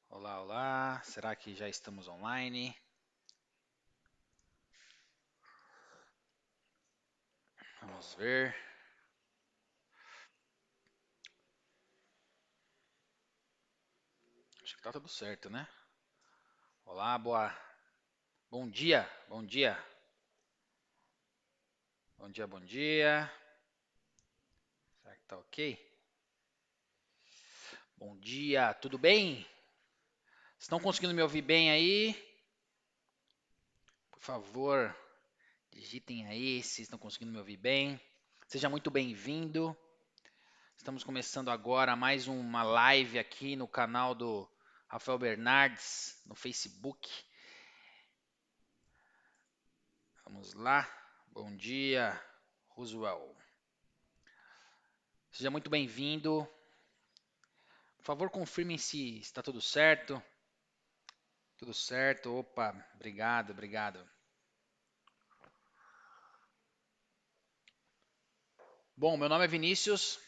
Olá, olá. Será que já estamos online? Vamos ver. Acho que tá tudo certo, né? Olá, boa. Bom dia, bom dia. Bom dia, bom dia. Será que tá ok? Bom dia, tudo bem? Estão conseguindo me ouvir bem aí? Por favor, digitem aí se estão conseguindo me ouvir bem. Seja muito bem-vindo. Estamos começando agora mais uma live aqui no canal do Rafael Bernardes no Facebook. Vamos lá. Bom dia, Roosevelt. Seja muito bem-vindo. Por favor, confirmem se está tudo certo. Tudo certo. Opa, obrigado, obrigado. Bom, meu nome é Vinícius,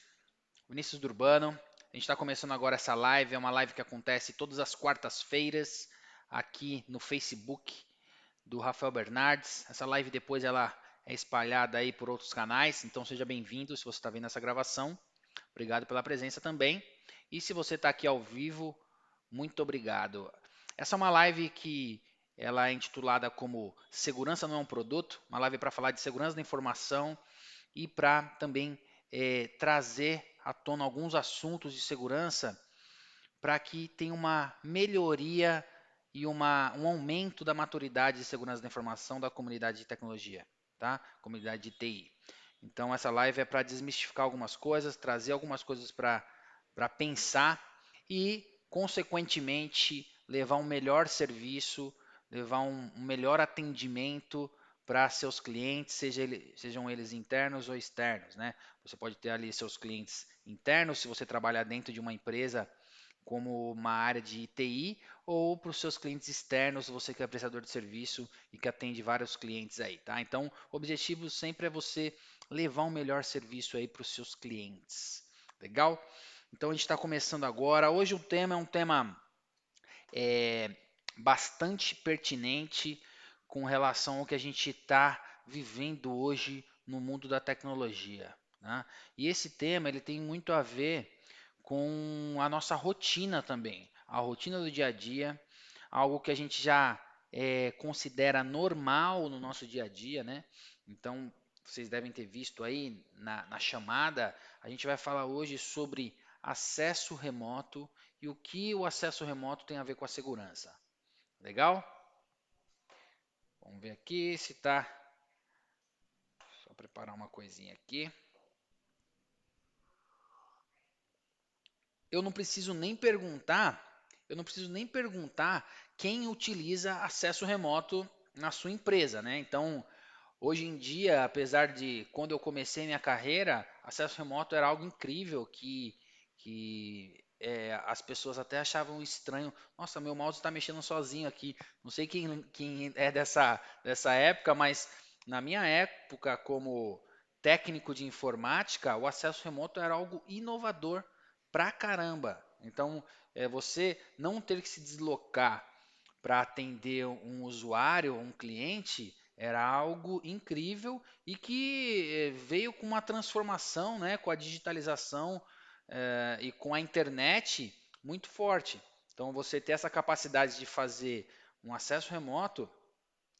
Vinícius Durbano. A gente está começando agora essa live. É uma live que acontece todas as quartas-feiras aqui no Facebook do Rafael Bernardes. Essa live depois ela é espalhada aí por outros canais. Então seja bem-vindo se você está vendo essa gravação. Obrigado pela presença também. E se você está aqui ao vivo, muito obrigado. Essa é uma live que ela é intitulada como Segurança não é um produto, uma live para falar de segurança da informação e para também trazer à tona alguns assuntos de segurança para que tenha uma melhoria e um aumento da maturidade de segurança da informação da comunidade de tecnologia, tá? Comunidade de TI. Então essa live é para desmistificar algumas coisas, trazer algumas coisas para pensar e, consequentemente, levar um melhor serviço, levar um melhor atendimento para seus clientes, sejam eles internos ou externos, né? Você pode ter ali seus clientes internos, se você trabalhar dentro de uma empresa como uma área de TI, ou para os seus clientes externos, você que é prestador de serviço e que atende vários clientes aí, tá? Então, o objetivo sempre é você levar um melhor serviço aí para os seus clientes. Legal? Então, a gente está começando agora. Hoje o tema é um tema é, bastante pertinente com relação ao que a gente está vivendo hoje no mundo da tecnologia, né? E esse tema ele tem muito a ver com a nossa rotina também, a rotina do dia a dia, algo que a gente já considera normal no nosso dia a dia, né? Então, vocês devem ter visto aí na chamada, a gente vai falar hoje sobre acesso remoto e o que o acesso remoto tem a ver com a segurança. Legal? Vamos ver aqui se tá. Só preparar uma coisinha aqui. Eu não preciso nem perguntar, eu não preciso nem perguntar quem utiliza acesso remoto na sua empresa, né? Então, hoje em dia, apesar de quando eu comecei minha carreira, acesso remoto era algo incrível que as pessoas até achavam estranho. Nossa, meu mouse está mexendo sozinho aqui. Não sei quem é dessa época, mas na minha época, como técnico de informática, o acesso remoto era algo inovador pra caramba. Então, você não ter que se deslocar para atender um usuário, um cliente, era algo incrível e que veio com uma transformação, né, com a digitalização e com a internet muito forte. Então, você ter essa capacidade de fazer um acesso remoto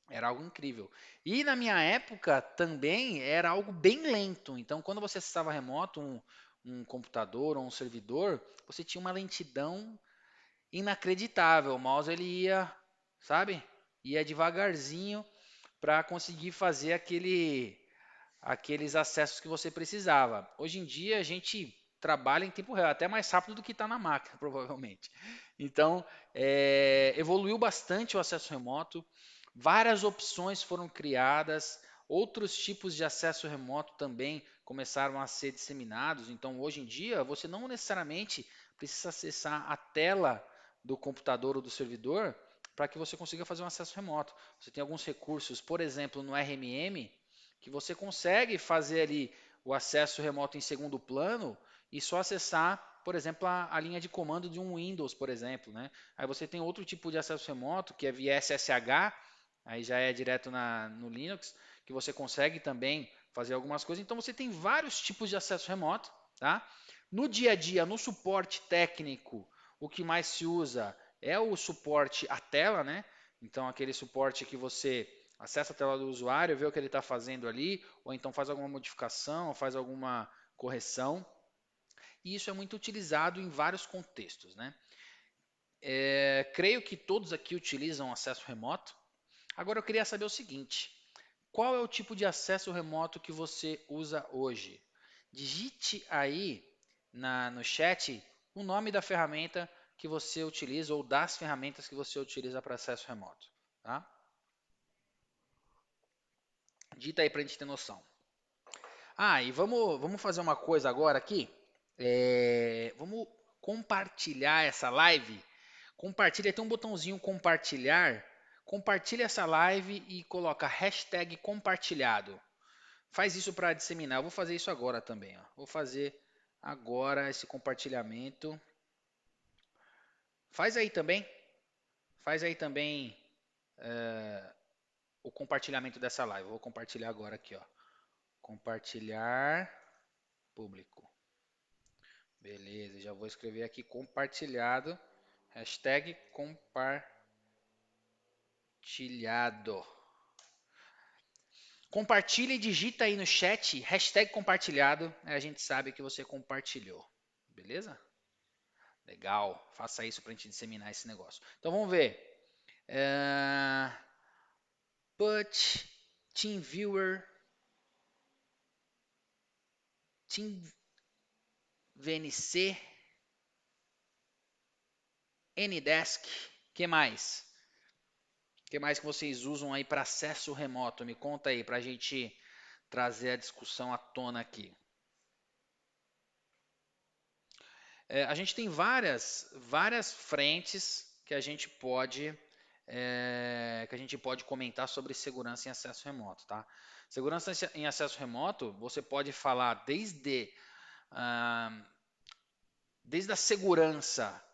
era algo incrível. E na minha época também era algo bem lento. Então, quando você acessava remoto um computador ou um servidor, você tinha uma lentidão inacreditável. O mouse ele ia, sabe? Ia devagarzinho para conseguir fazer aqueles acessos que você precisava. Hoje em dia a gente trabalha em tempo real, até mais rápido do que está na máquina, provavelmente. Então, evoluiu bastante o acesso remoto, várias opções foram criadas, outros tipos de acesso remoto também começaram a ser disseminados. Então, hoje em dia, você não necessariamente precisa acessar a tela do computador ou do servidor para que você consiga fazer um acesso remoto. Você tem alguns recursos, por exemplo, no RMM, que você consegue fazer ali o acesso remoto em segundo plano e só acessar, por exemplo, a linha de comando de um Windows, por exemplo, né? Aí você tem outro tipo de acesso remoto, que é via SSH, aí já é direto no Linux, que você consegue também fazer algumas coisas. Então você tem vários tipos de acesso remoto, tá? No dia a dia, no suporte técnico, o que mais se usa é o suporte à tela, né? Então aquele suporte que você acessa a tela do usuário, vê o que ele está fazendo ali, ou então faz alguma modificação, ou faz alguma correção. E isso é muito utilizado em vários contextos, né? Creio que todos aqui utilizam acesso remoto. Agora eu queria saber o seguinte: qual é o tipo de acesso remoto que você usa hoje? Digite aí no chat o nome da ferramenta que você utiliza ou das ferramentas que você utiliza para acesso remoto. Tá? Digita aí para a gente ter noção. E vamos fazer uma coisa agora aqui. Vamos compartilhar essa live. Compartilha, tem um botãozinho compartilhar. Compartilha essa live e coloca hashtag compartilhado. Faz isso para disseminar. Eu vou fazer isso agora também. Ó. Vou fazer agora esse compartilhamento. Faz aí também. Faz aí também o compartilhamento dessa live. Eu vou compartilhar agora aqui. Ó. Compartilhar público. Beleza, já vou escrever aqui compartilhado. Hashtag compartilhado. Compartilha e digita aí no chat, hashtag compartilhado. A gente sabe que você compartilhou. Beleza? Legal. Faça isso para a gente disseminar esse negócio. Então vamos ver. Put, TeamViewer, TeamVNC, Ndesk. Que mais? Que mais que vocês usam aí para acesso remoto? Me conta aí para a gente trazer a discussão à tona aqui. A gente tem várias frentes que a gente pode comentar sobre segurança em acesso remoto, tá? Segurança em acesso remoto, você pode falar desde a segurança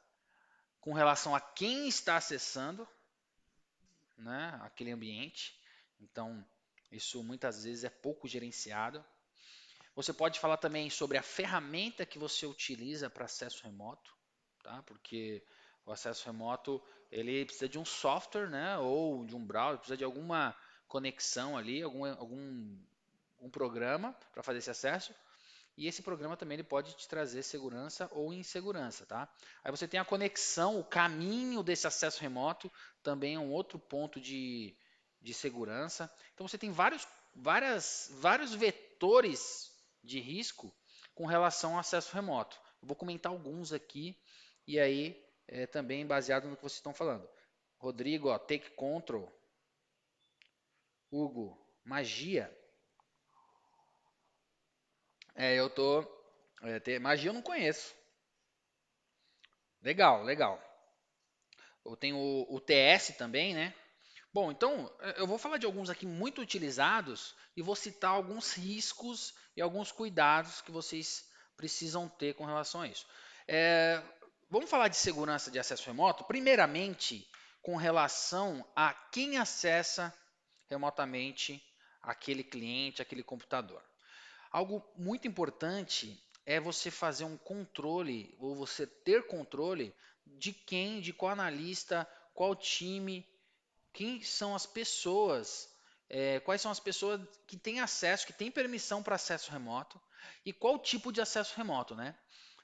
com relação a quem está acessando, né, aquele ambiente. Então, isso muitas vezes é pouco gerenciado. Você pode falar também sobre a ferramenta que você utiliza para acesso remoto, tá? Porque o acesso remoto ele precisa de um software, né? Ou de um browser, precisa de alguma conexão ali, algum programa para fazer esse acesso. E esse programa também ele pode te trazer segurança ou insegurança, tá? Aí você tem a conexão, o caminho desse acesso remoto, também é um outro ponto de segurança. Então você tem vários vetores de risco com relação ao acesso remoto. Eu vou comentar alguns aqui e aí também baseado no que vocês estão falando. Rodrigo, ó, Take Control. Hugo, magia. Eu tô. Magia eu não conheço. Legal, legal. Eu tenho o TS também, né? Bom, então eu vou falar de alguns aqui muito utilizados e vou citar alguns riscos e alguns cuidados que vocês precisam ter com relação a isso. Vamos falar de segurança de acesso remoto, primeiramente com relação a quem acessa remotamente aquele cliente, aquele computador. Algo muito importante é você fazer um controle, ou você ter controle de quem, de qual analista, qual time, quem são as pessoas, quais são as pessoas que têm acesso, que têm permissão para acesso remoto e qual tipo de acesso remoto, né?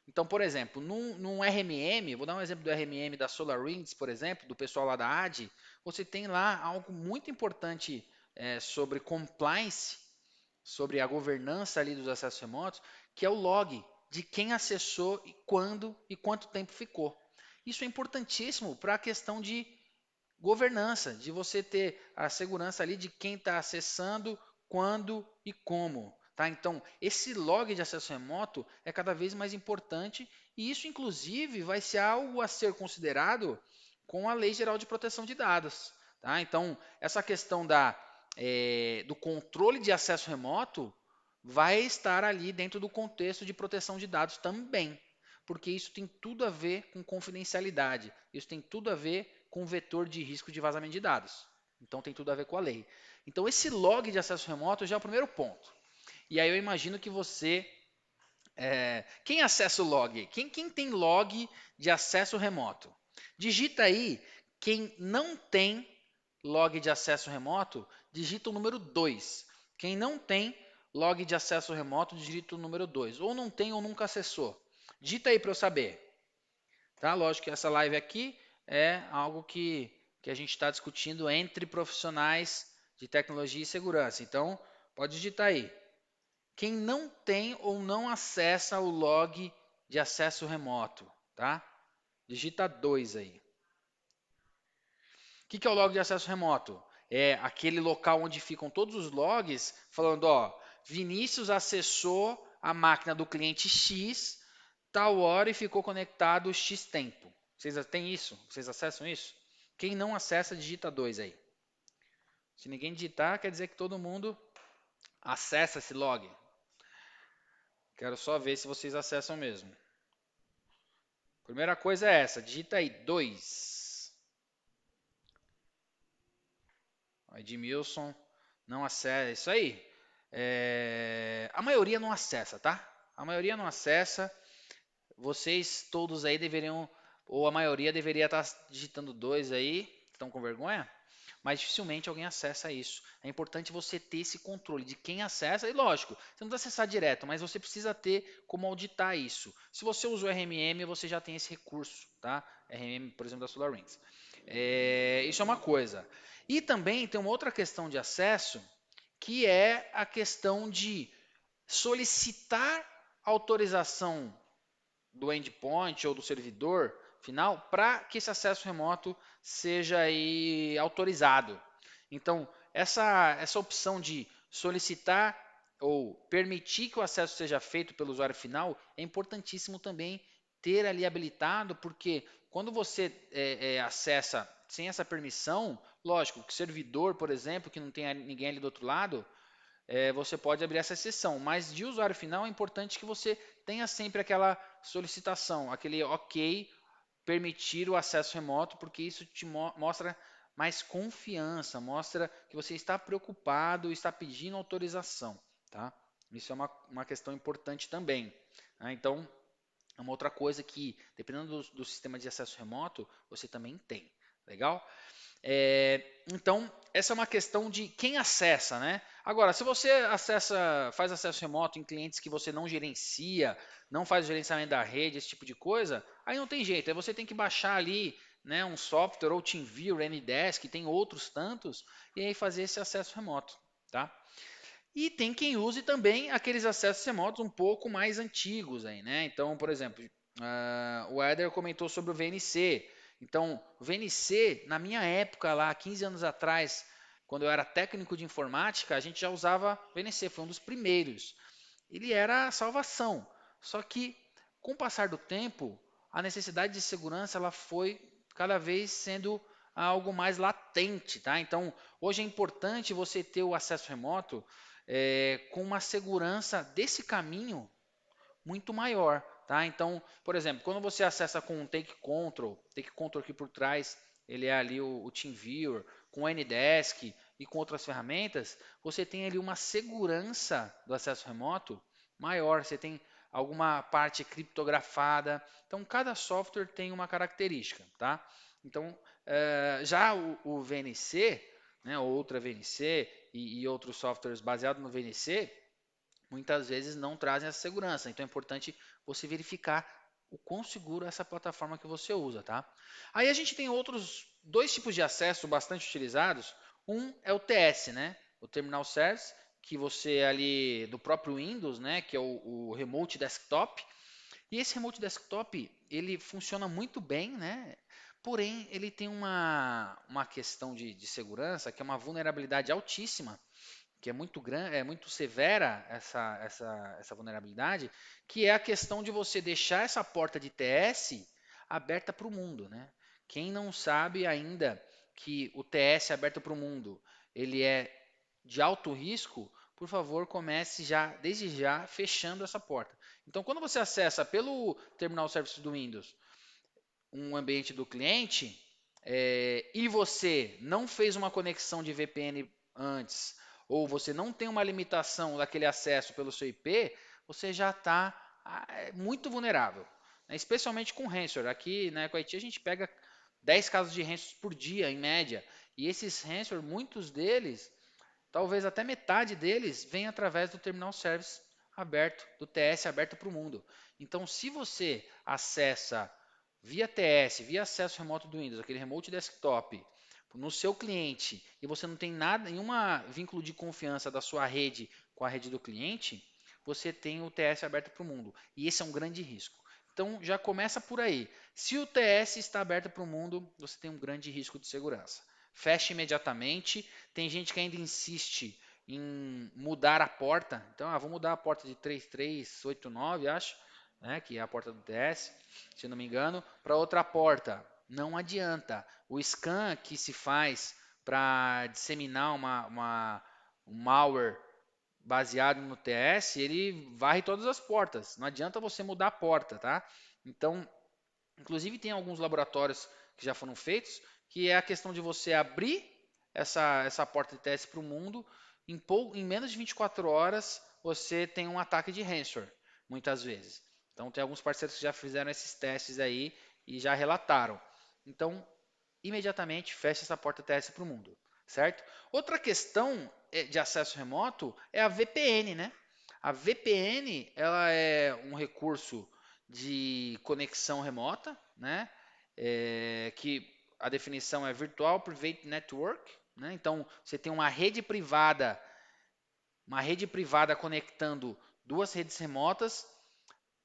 Então, por exemplo, num RMM, vou dar um exemplo do RMM da SolarWinds, por exemplo, do pessoal lá da AD, você tem lá algo muito importante sobre compliance, sobre a governança ali dos acessos remotos, que é o log de quem acessou e quando e quanto tempo ficou. Isso é importantíssimo para a questão de governança, de você ter a segurança ali de quem está acessando, quando e como. Tá? Então, esse log de acesso remoto é cada vez mais importante e isso, inclusive, vai ser algo a ser considerado com a Lei Geral de Proteção de Dados. Tá? Então, essa questão do controle de acesso remoto vai estar ali dentro do contexto de proteção de dados também. porque isso tem tudo a ver com confidencialidade, isso tem tudo a ver com vetor de risco de vazamento de dados. Então tem tudo a ver com a lei. Então esse log de acesso remoto já é o primeiro ponto. E aí eu imagino que você... quem acessa o log? Quem tem log de acesso remoto? Digita aí, quem não tem log de acesso remoto, digita o número 2. Quem não tem log de acesso remoto, digita o número 2. Ou não tem ou nunca acessou. Digita aí para eu saber. Tá? Lógico que essa live aqui é algo que a gente está discutindo entre profissionais de tecnologia e segurança. Então, pode digitar aí. Quem não tem ou não acessa o log de acesso remoto, tá? Digita 2 aí. O que é o log de acesso remoto? É aquele local onde ficam todos os logs falando, ó, Vinícius acessou a máquina do cliente X, tal hora e ficou conectado X tempo. Vocês têm isso? Vocês acessam isso? Quem não acessa, digita 2 aí. Se ninguém digitar, quer dizer que todo mundo acessa esse log. Quero só ver se vocês acessam mesmo. Primeira coisa é essa, digita aí 2. Edmilson não acessa, isso aí. A maioria não acessa, tá? A maioria não acessa. Vocês todos aí deveriam, ou a maioria deveria estar digitando 2 aí. Estão com vergonha? Mas dificilmente alguém acessa isso. É importante você ter esse controle de quem acessa. E lógico, você não precisa acessar direto, mas você precisa ter como auditar isso. Se você usa o RMM, você já tem esse recurso, tá? RMM, por exemplo, da SolarWinds. Isso é uma coisa. E também tem uma outra questão de acesso, que é a questão de solicitar autorização do endpoint ou do servidor final para que esse acesso remoto seja aí autorizado. Então, essa opção de solicitar ou permitir que o acesso seja feito pelo usuário final é importantíssimo também ter ali habilitado, porque quando você acessa sem essa permissão, lógico, que servidor, por exemplo, que não tem ninguém ali do outro lado, você pode abrir essa exceção, mas de usuário final é importante que você tenha sempre aquela solicitação, aquele OK, permitir o acesso remoto, porque isso te mostra mais confiança, mostra que você está preocupado, está pedindo autorização, tá? Isso é uma questão importante também, né? Então, é uma outra coisa que, dependendo do sistema de acesso remoto, você também tem, legal? Então, essa é uma questão de quem acessa, né? Agora, se você faz acesso remoto em clientes que você não gerencia, não faz o gerenciamento da rede, esse tipo de coisa, aí não tem jeito. Aí você tem que baixar ali, né, um software ou TeamViewer, Ndesk, tem outros tantos, e aí fazer esse acesso remoto, tá? E tem quem use também aqueles acessos remotos um pouco mais antigos aí, né? Então, por exemplo, o Éder comentou sobre o VNC. Então, o VNC, na minha época lá, 15 anos atrás, quando eu era técnico de informática, a gente já usava VNC, foi um dos primeiros. Ele era a salvação. Só que, com o passar do tempo, a necessidade de segurança ela foi cada vez sendo algo mais latente, tá? Então, hoje é importante você ter o acesso remoto com uma segurança desse caminho muito maior, tá? Então, por exemplo, quando você acessa com um Take Control aqui por trás, ele é ali o TeamViewer, com o Ndesk e com outras ferramentas, você tem ali uma segurança do acesso remoto maior, você tem alguma parte criptografada, então cada software tem uma característica, tá? Então, já o VNC, né, outra VNC e outros softwares baseados no VNC, muitas vezes não trazem essa segurança. Então é importante você verificar o quão seguro é essa plataforma que você usa, tá? Aí a gente tem outros dois tipos de acesso bastante utilizados. Um é o TS, né? O Terminal Service, que você é ali do próprio Windows, né? Que é o Remote Desktop. E esse Remote Desktop, ele funciona muito bem, né? Porém, ele tem uma questão de segurança, que é uma vulnerabilidade altíssima, que é muito grande, é muito severa essa vulnerabilidade, que é a questão de você deixar essa porta de TS aberta para o mundo, né? Quem não sabe ainda que o TS aberto para o mundo, ele é de alto risco, por favor, comece já, desde já, fechando essa porta. Então, quando você acessa pelo Terminal Service do Windows um ambiente do cliente, e você não fez uma conexão de VPN antes, ou você não tem uma limitação daquele acesso pelo seu IP, você já está muito vulnerável, né? Especialmente com ransomware. Aqui, né, com a IT a gente pega 10 casos de ransomware por dia, em média, e esses ransomware, muitos deles, talvez até metade deles, vem através do Terminal Service aberto, do TS aberto para o mundo. Então, se você acessa via TS, via acesso remoto do Windows, aquele remote desktop, no seu cliente, e você não tem nada, nenhum vínculo de confiança da sua rede com a rede do cliente, você tem o TS aberto para o mundo. E esse é um grande risco. Então já começa por aí. Se o TS está aberto para o mundo, você tem um grande risco de segurança. Feche imediatamente. Tem gente que ainda insiste em mudar a porta. Então, vou mudar a porta de 3389, acho, né, que é a porta do TS, se não me engano, para outra porta. Não adianta. O scan que se faz para disseminar um malware baseado no TS, ele varre todas as portas. Não adianta você mudar a porta, tá? Então, inclusive tem alguns laboratórios que já foram feitos, que é a questão de você abrir essa porta de teste para o mundo, em menos de 24 horas você tem um ataque de ransomware, muitas vezes. Então tem alguns parceiros que já fizeram esses testes aí e já relataram. Então, imediatamente feche essa porta TS para o mundo, certo? Outra questão de acesso remoto é a VPN, né? A VPN, ela é um recurso de conexão remota, né? Que a definição é Virtual Private Network, né? Então você tem uma rede privada conectando duas redes remotas,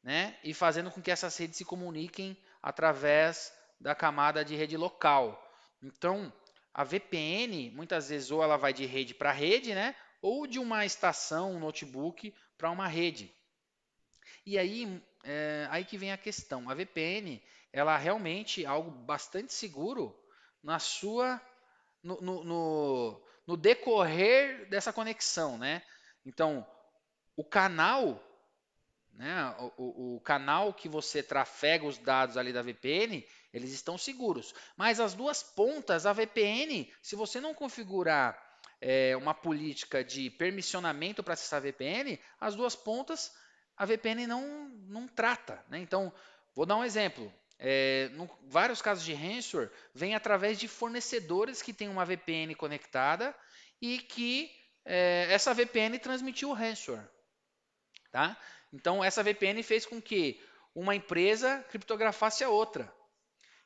né? E fazendo com que essas redes se comuniquem através da camada de rede local. Então, a VPN, muitas vezes, ou ela vai de rede para rede, né? Ou de uma estação, um notebook, para uma rede. E aí, aí que vem a questão. A VPN, ela realmente é algo bastante seguro na sua, no decorrer dessa conexão, né? Então, o canal, né, o canal que você trafega os dados ali da VPN, eles estão seguros. Mas as duas pontas, a VPN, se você não configurar uma política de permissionamento para acessar a VPN, as duas pontas a VPN não trata, né? Então, vou dar um exemplo. Vários casos de ransomware vêm através de fornecedores que têm uma VPN conectada e que essa VPN transmitiu o ransomware. Tá? Então, essa VPN fez com que uma empresa criptografasse a outra.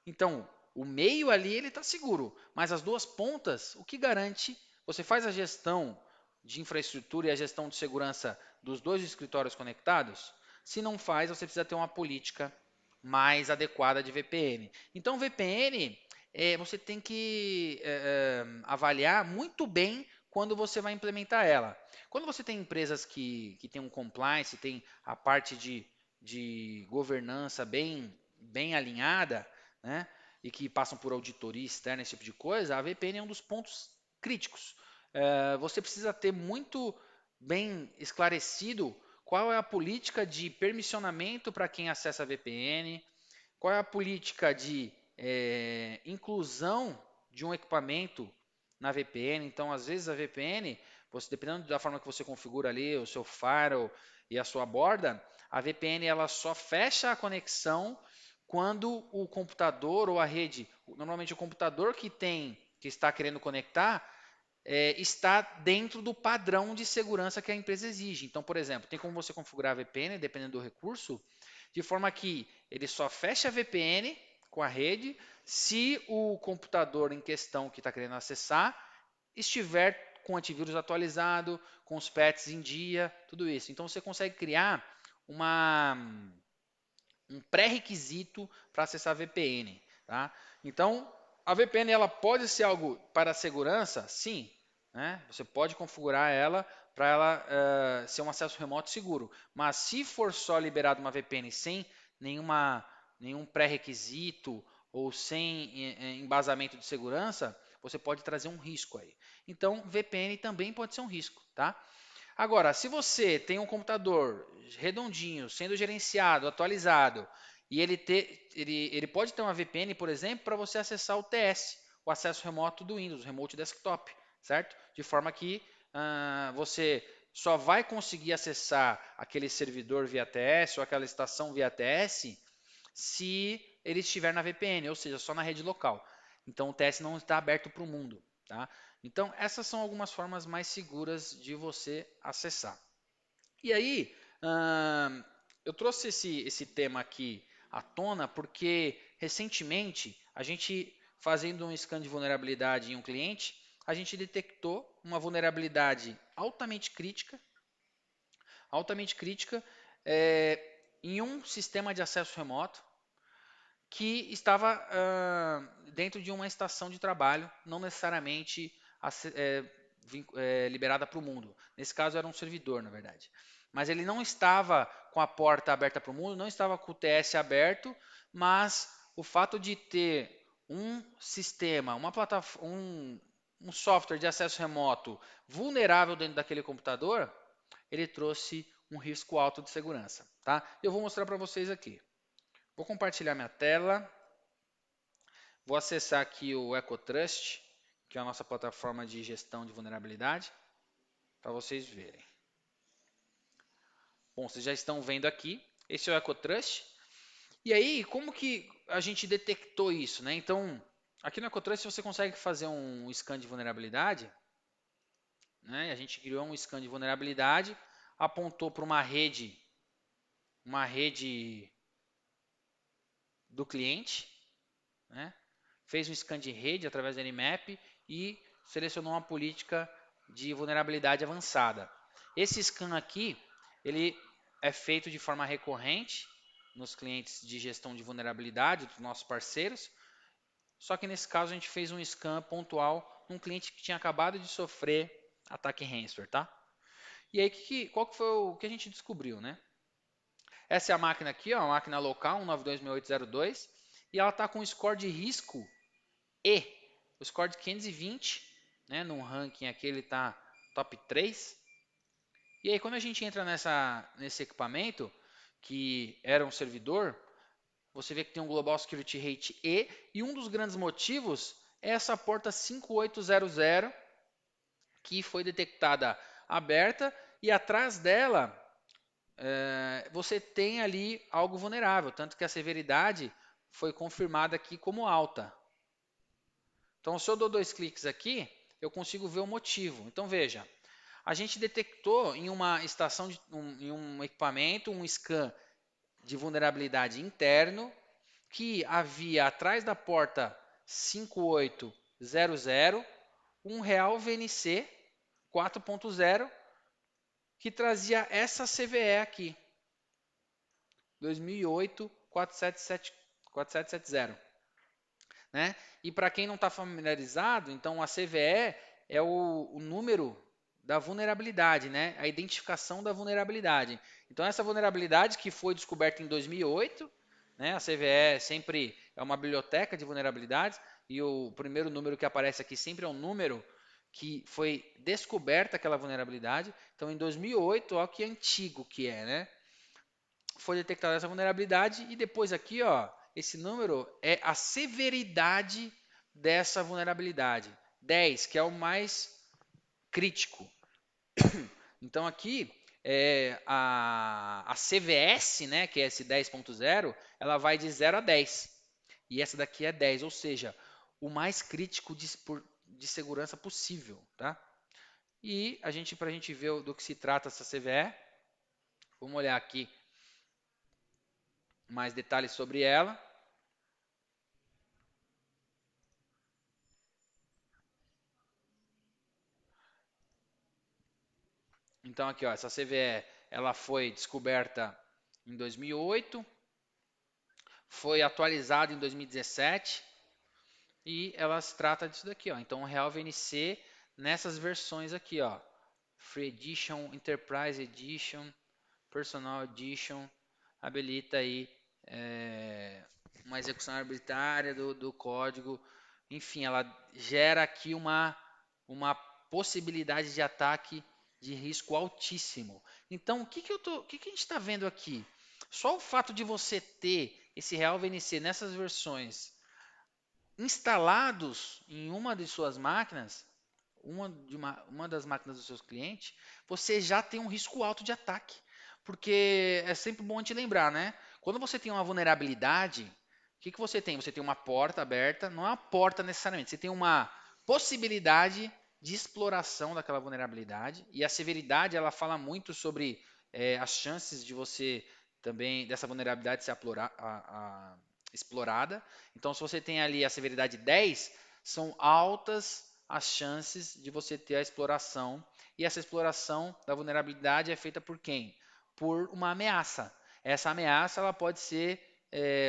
Então, o meio ali ele está seguro, mas as duas pontas, o que garante? Você faz a gestão de infraestrutura e a gestão de segurança dos dois escritórios conectados? Se não faz, você precisa ter uma política mais adequada de VPN. Então, VPN, você tem que avaliar muito bem quando você vai implementar ela. Quando você tem empresas que têm um compliance, tem a parte de governança bem alinhada, né, e que passam por auditoria externa, esse tipo de coisa, a VPN é um dos pontos críticos. Você precisa ter muito bem esclarecido qual é a política de permissionamento para quem acessa a VPN, qual é a política de inclusão de um equipamento na VPN. Então, às vezes a VPN, dependendo da forma que você configura ali o seu firewall e a sua borda, a VPN ela só fecha a conexão quando o computador ou a rede, normalmente o computador que está querendo conectar, está dentro do padrão de segurança que a empresa exige. Então, por exemplo, tem como você configurar a VPN, dependendo do recurso, de forma que ele só fecha a VPN com a rede se o computador em questão que está querendo acessar estiver com o antivírus atualizado, com os patches em dia, tudo isso. Então você consegue criar um pré-requisito para acessar a VPN. Tá? Então, a VPN ela pode ser algo para segurança? Sim. Né? Você pode configurar ela para ela ser um acesso remoto seguro. Mas se for só liberado uma VPN sem nenhum pré-requisito ou sem embasamento de segurança, você pode trazer um risco aí. Então, VPN também pode ser um risco. Tá? Agora, se você tem um computador redondinho, sendo gerenciado, atualizado, e ele pode ter uma VPN, por exemplo, para você acessar o TS, o acesso remoto do Windows, Remote Desktop, certo? De forma que você só vai conseguir acessar aquele servidor via TS ou aquela estação via TS se ele estiver na VPN, ou seja, só na rede local. Então o TS não está aberto para o mundo, tá? Então essas são algumas formas mais seguras de você acessar. E aí, eu trouxe esse tema aqui à tona porque recentemente a gente fazendo um scan de vulnerabilidade em um cliente, a gente detectou uma vulnerabilidade altamente crítica em um sistema de acesso remoto que estava dentro de uma estação de trabalho, não necessariamente liberada para o mundo. Nesse caso era um servidor, na verdade. Mas ele não estava com a porta aberta para o mundo, não estava com o TS aberto, mas o fato de ter um sistema, uma plataforma, um software de acesso remoto vulnerável dentro daquele computador, ele trouxe um risco alto de segurança. Tá? Eu vou mostrar para vocês aqui. Vou compartilhar minha tela. Vou acessar aqui o EcoTrust, que é a nossa plataforma de gestão de vulnerabilidade, para vocês verem. Bom, vocês já estão vendo aqui, esse é o EcoTrust. E aí, como que a gente detectou isso, né? Então, aqui no EcoTrust você consegue fazer um scan de vulnerabilidade, né? A gente criou um scan de vulnerabilidade, apontou para uma rede do cliente, né? Fez um scan de rede através do Nmap e selecionou uma política de vulnerabilidade avançada. Esse scan aqui, ele é feito de forma recorrente nos clientes de gestão de vulnerabilidade dos nossos parceiros, só que nesse caso a gente fez um scan pontual num cliente que tinha acabado de sofrer ataque ransomware, tá? E aí, qual que foi o que a gente descobriu, né? Essa é a máquina aqui, ó, a máquina local 192.6802, e ela está com um score de risco E, o score de 520, né, no ranking aqui ele está top 3. E aí quando a gente entra nesse equipamento, que era um servidor, você vê que tem um Global Security Rate e um dos grandes motivos é essa porta 5800, que foi detectada aberta, e atrás dela você tem ali algo vulnerável, tanto que a severidade foi confirmada aqui como alta. Então, se eu dou 2 cliques aqui, eu consigo ver o motivo. Então, veja, a gente detectou em uma estação, em um equipamento, um scan de vulnerabilidade interno, que havia atrás da porta 5800 um real VNC 4.0 que trazia essa CVE aqui, 2008 4770. Né? E para quem não está familiarizado, então a CVE é o número da vulnerabilidade, né? A identificação da vulnerabilidade. Então essa vulnerabilidade que foi descoberta em 2008, né? A CVE sempre é uma biblioteca de vulnerabilidades e o primeiro número que aparece aqui sempre é um número que foi descoberta aquela vulnerabilidade. Então em 2008, ó que antigo que é, né? Foi detectada essa vulnerabilidade e depois aqui, ó, esse número é a severidade dessa vulnerabilidade. 10, que é o mais crítico. Então aqui a CVS, né, que é esse 10.0, ela vai de 0 a 10. E essa daqui é 10, ou seja, o mais crítico de segurança possível, tá? E para a gente ver do que se trata essa CVE, vamos olhar aqui mais detalhes sobre ela. Então aqui, ó, essa CVE, ela foi descoberta em 2008, foi atualizada em 2017 e ela se trata disso daqui, ó. Então o Real VNC nessas versões aqui, ó, Free Edition, Enterprise Edition, Personal Edition, habilita aí uma execução arbitrária do código. Enfim, ela gera aqui uma possibilidade de ataque de risco altíssimo. Então, o que a gente está vendo aqui? Só o fato de você ter esse Real VNC nessas versões instalados em uma de suas máquinas, uma das máquinas dos seus clientes, você já tem um risco alto de ataque. Porque é sempre bom te lembrar, né? Quando você tem uma vulnerabilidade, o que você tem? Você tem uma porta aberta, não é uma porta necessariamente, você tem uma possibilidade de exploração daquela vulnerabilidade, e a severidade ela fala muito sobre as chances de você também, dessa vulnerabilidade ser explorada. Então, se você tem ali a severidade 10, são altas as chances de você ter a exploração. E essa exploração da vulnerabilidade é feita por quem? Por uma ameaça. Essa ameaça ela pode ser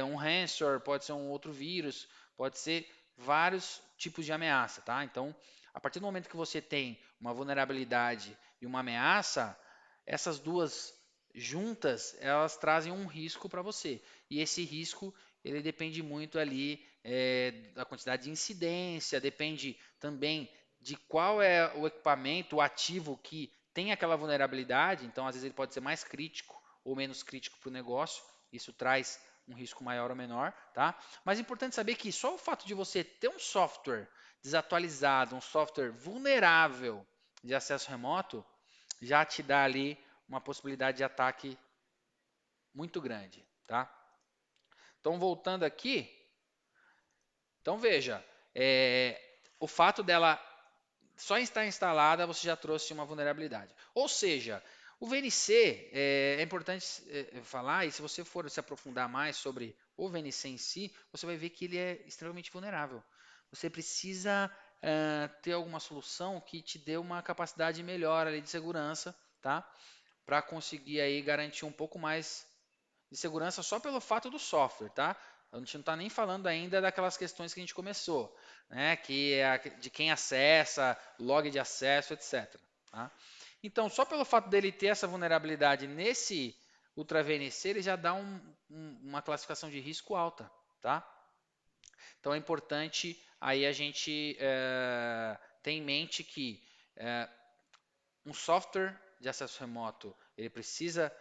um ransomware, pode ser um outro vírus, pode ser vários tipos de ameaça, tá? Então, a partir do momento que você tem uma vulnerabilidade e uma ameaça, essas duas juntas, elas trazem um risco para você. E esse risco, ele depende muito ali da quantidade de incidência, depende também de qual é o equipamento, o ativo que tem aquela vulnerabilidade. Então, às vezes, ele pode ser mais crítico ou menos crítico para o negócio. Isso traz um risco maior ou menor, tá? Mas é importante saber que só o fato de você ter um software desatualizado, um software vulnerável de acesso remoto, já te dá ali uma possibilidade de ataque muito grande, tá? Então, voltando aqui, então veja, o fato dela só estar instalada, você já trouxe uma vulnerabilidade. Ou seja, o VNC, é importante falar, e se você for se aprofundar mais sobre o VNC em si, você vai ver que ele é extremamente vulnerável. Você precisa ter alguma solução que te dê uma capacidade melhor ali de segurança, tá? Para conseguir aí garantir um pouco mais de segurança só pelo fato do software, tá? A gente não está nem falando ainda daquelas questões que a gente começou, né? Que é de quem acessa, log de acesso, etc. Tá? Então, só pelo fato dele ter essa vulnerabilidade nesse Ultra VNC, ele já dá uma classificação de risco alta, tá? Então, é importante aí a gente ter em mente que um software de acesso remoto ele precisa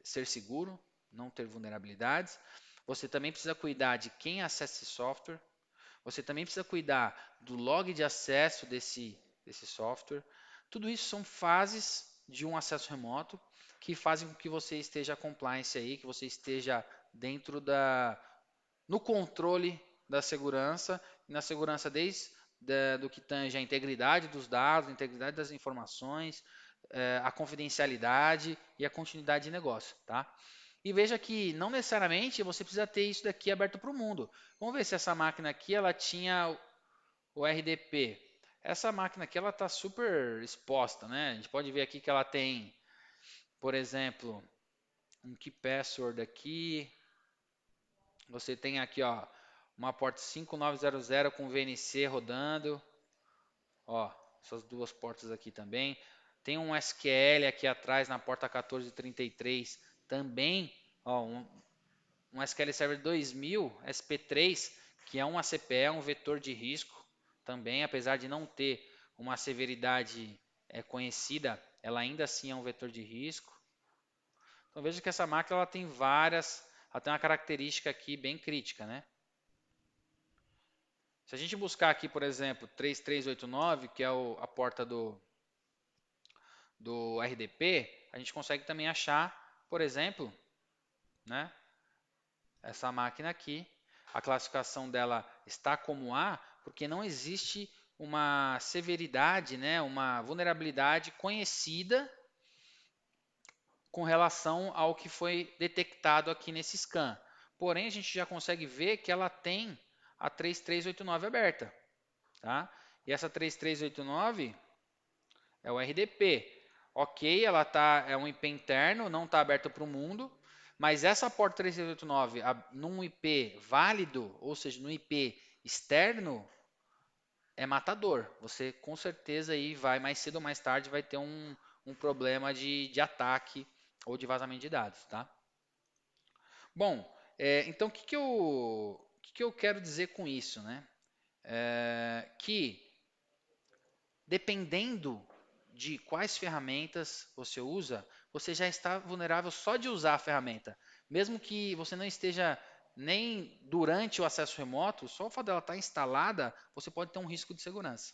ser seguro, não ter vulnerabilidades. Você também precisa cuidar de quem acessa esse software. Você também precisa cuidar do log de acesso desse software. Tudo isso são fases de um acesso remoto que fazem com que você esteja compliance aí, que você esteja dentro no controle da segurança, e na segurança desde do que tange a integridade dos dados, a integridade das informações, a confidencialidade e a continuidade de negócio, tá? E veja que não necessariamente você precisa ter isso daqui aberto para o mundo. Vamos ver se essa máquina aqui ela tinha o RDP. Essa máquina aqui ela está super exposta, né? A gente pode ver aqui que ela tem, por exemplo, um key password aqui. Você tem aqui, ó, uma porta 5900 com VNC rodando. Ó, essas duas portas aqui também. Tem um SQL aqui atrás na porta 1433 também. Ó, um SQL Server 2000 SP3, que é um ACPE, um vetor de risco também, apesar de não ter uma severidade conhecida, ela ainda assim é um vetor de risco. Então veja que essa máquina ela tem ela tem uma característica aqui bem crítica, né? Se a gente buscar aqui, por exemplo, 3389, que é a porta do RDP, a gente consegue também achar, por exemplo, né, essa máquina aqui. A classificação dela está como A, porque não existe uma severidade, né, uma vulnerabilidade conhecida com relação ao que foi detectado aqui nesse scan. Porém, a gente já consegue ver que ela tem a 3389 aberta. Tá? E essa 3389 é o RDP. Ok, ela é um IP interno, não está aberta para o mundo, mas essa porta 3389 num IP válido, ou seja, no IP externo, é matador. Você com certeza aí vai, mais cedo ou mais tarde, vai ter um problema de ataque ou de vazamento de dados. Tá? Bom, então o que eu quero dizer com isso? Né? Que dependendo de quais ferramentas você usa, você já está vulnerável só de usar a ferramenta. Mesmo que você não esteja nem durante o acesso remoto, só o fato dela estar instalada, você pode ter um risco de segurança.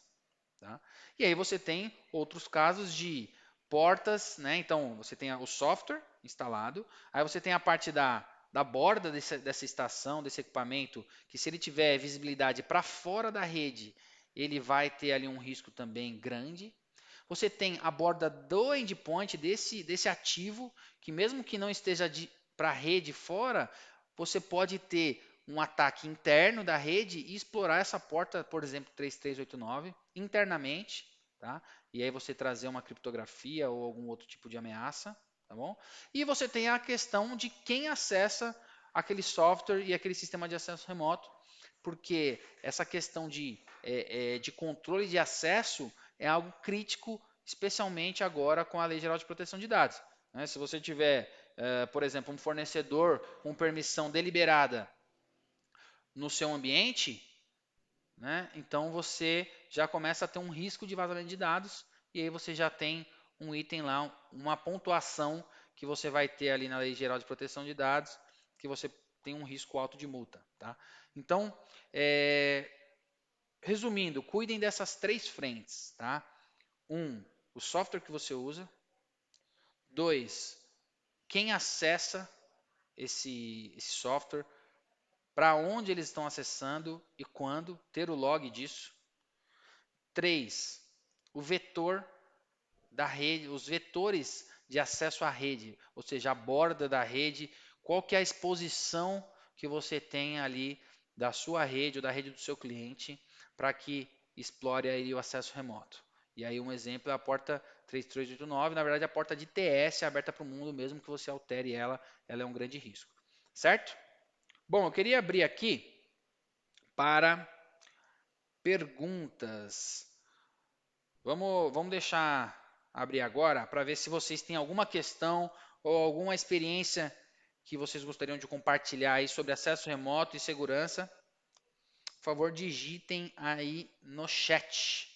Tá? E aí você tem outros casos de portas, né? Então você tem o software instalado, aí você tem a parte da borda dessa estação, desse equipamento, que se ele tiver visibilidade para fora da rede, ele vai ter ali um risco também grande. Você tem a borda do endpoint desse ativo, que mesmo que não esteja para a rede fora, você pode ter um ataque interno da rede e explorar essa porta, por exemplo, 3389, internamente, tá? E aí você trazer uma criptografia ou algum outro tipo de ameaça, tá bom? E você tem a questão de quem acessa aquele software e aquele sistema de acesso remoto, porque essa questão de controle de acesso é algo crítico, especialmente agora com a Lei Geral de Proteção de Dados. Né? Se você tiver, por exemplo, um fornecedor com permissão deliberada no seu ambiente, né? Então você já começa a ter um risco de vazamento de dados e aí você já tem um item lá, uma pontuação que você vai ter ali na Lei Geral de Proteção de Dados, que você tem um risco alto de multa. Tá? Então, resumindo, cuidem dessas três frentes. Tá? O software que você usa. 2, quem acessa esse software, para onde eles estão acessando e quando, ter o log disso. 3, o vetor da rede, os vetores de acesso à rede, ou seja, a borda da rede, qual que é a exposição que você tem ali da sua rede ou da rede do seu cliente para que explore aí o acesso remoto. E aí um exemplo é a porta 3389, na verdade a porta de TS é aberta para o mundo, mesmo que você altere ela, ela é um grande risco. Certo? Bom, eu queria abrir aqui para perguntas. Vamos deixar abrir agora para ver se vocês têm alguma questão ou alguma experiência que vocês gostariam de compartilhar aí sobre acesso remoto e segurança. Por favor, digitem aí no chat.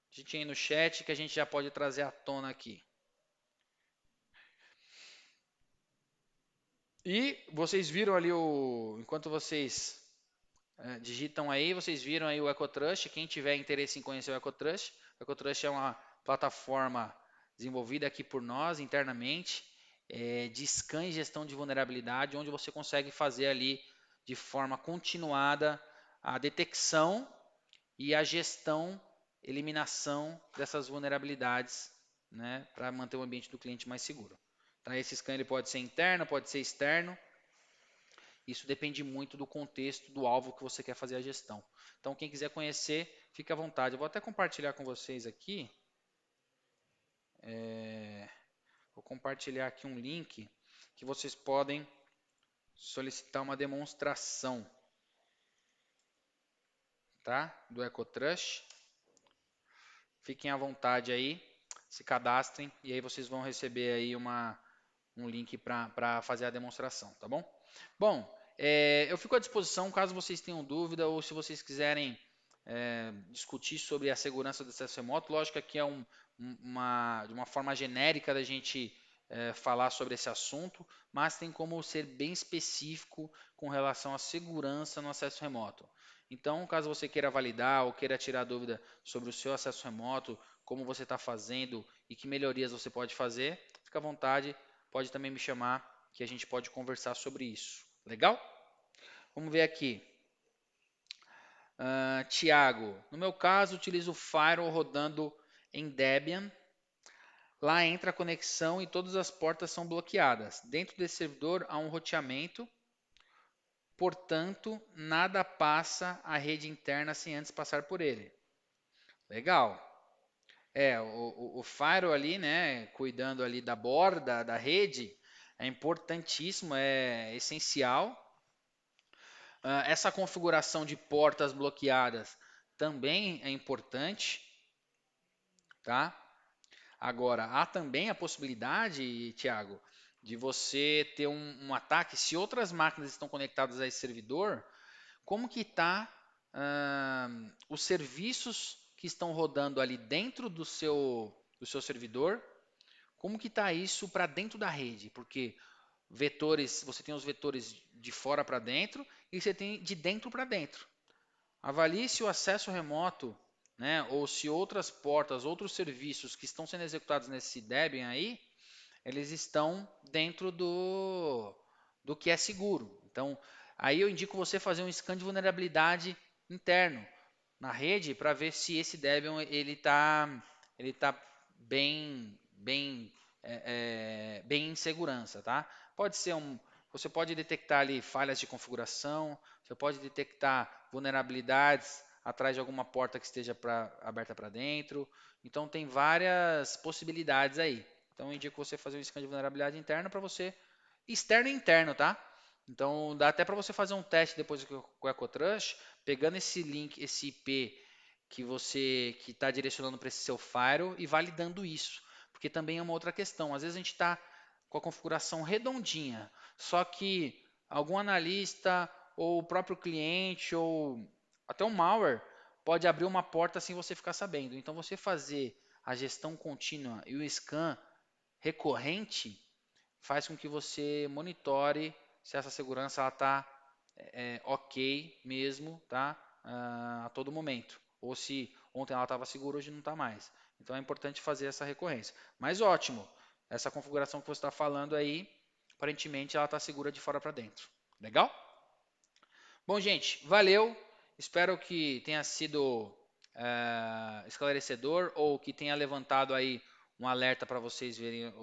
Digitem aí no chat que a gente já pode trazer à tona aqui. E vocês viram ali enquanto vocês digitam aí, vocês viram aí o EcoTrust. Quem tiver interesse em conhecer o EcoTrust, o EcoTrust é uma plataforma desenvolvida aqui por nós internamente, de scan e gestão de vulnerabilidade, onde você consegue fazer ali de forma continuada a detecção e a gestão, eliminação dessas vulnerabilidades, né, para manter o ambiente do cliente mais seguro. Tá? Esse scan ele pode ser interno, pode ser externo. Isso depende muito do contexto, do alvo que você quer fazer a gestão. Então, quem quiser conhecer, fique à vontade. Eu vou até compartilhar com vocês aqui. Vou compartilhar aqui um link que vocês podem solicitar uma demonstração, tá? Do EcoTrust. Fiquem à vontade aí, se cadastrem e aí vocês vão receber aí um link para fazer a demonstração, tá bom? Bom, eu fico à disposição caso vocês tenham dúvida ou se vocês quiserem discutir sobre a segurança do acesso remoto. Lógico que aqui é de uma forma genérica da gente falar sobre esse assunto, mas tem como ser bem específico com relação à segurança no acesso remoto. Então, caso você queira validar ou queira tirar dúvida sobre o seu acesso remoto, como você está fazendo e que melhorias você pode fazer, fica à vontade, pode também me chamar que a gente pode conversar sobre isso. Legal? Vamos ver aqui. Tiago, no meu caso, utilizo o Firewall rodando em Debian. Lá entra a conexão e todas as portas são bloqueadas. Dentro desse servidor há um roteamento, portanto, nada passa à rede interna sem antes passar por ele. Legal. O Firewall ali, né, cuidando ali da borda da rede, é importantíssimo, é essencial. Essa configuração de portas bloqueadas também é importante, tá? Agora, há também a possibilidade, Tiago, de você ter um ataque, se outras máquinas estão conectadas a esse servidor, como que está os serviços que estão rodando ali dentro do seu servidor, como que está isso para dentro da rede, porque vetores, você tem os vetores de fora para dentro e você tem de dentro para dentro. Avalie se o acesso remoto, né, ou se outras portas, outros serviços que estão sendo executados nesse Debian aí, eles estão dentro do que é seguro. Então, aí eu indico você fazer um scan de vulnerabilidade interno na rede para ver se esse Debian ele tá bem em segurança, tá? Pode ser você pode detectar ali falhas de configuração, você pode detectar vulnerabilidades atrás de alguma porta que esteja aberta para dentro. Então tem várias possibilidades aí. Então eu indico você fazer um scan de vulnerabilidade interna para você, externo e interno, tá? Então dá até para você fazer um teste depois com o EcoTrust, pegando esse link, esse IP que está direcionando para esse seu firewall e validando isso, porque também é uma outra questão. Às vezes a gente está com a configuração redondinha, só que algum analista ou o próprio cliente ou até um malware pode abrir uma porta sem você ficar sabendo. Então você fazer a gestão contínua e o scan recorrente faz com que você monitore se essa segurança está ok mesmo, tá? A todo momento. Ou se ontem ela estava segura, hoje não está mais. Então é importante fazer essa recorrência. Mas ótimo, essa configuração que você está falando aí, aparentemente ela está segura de fora para dentro. Legal? Bom, gente, valeu. Espero que tenha sido esclarecedor ou que tenha levantado aí um alerta para vocês verem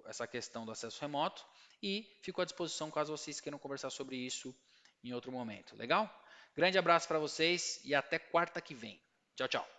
essa questão do acesso remoto. E fico à disposição caso vocês queiram conversar sobre isso em outro momento. Legal? Grande abraço para vocês e até quarta que vem. Tchau, tchau.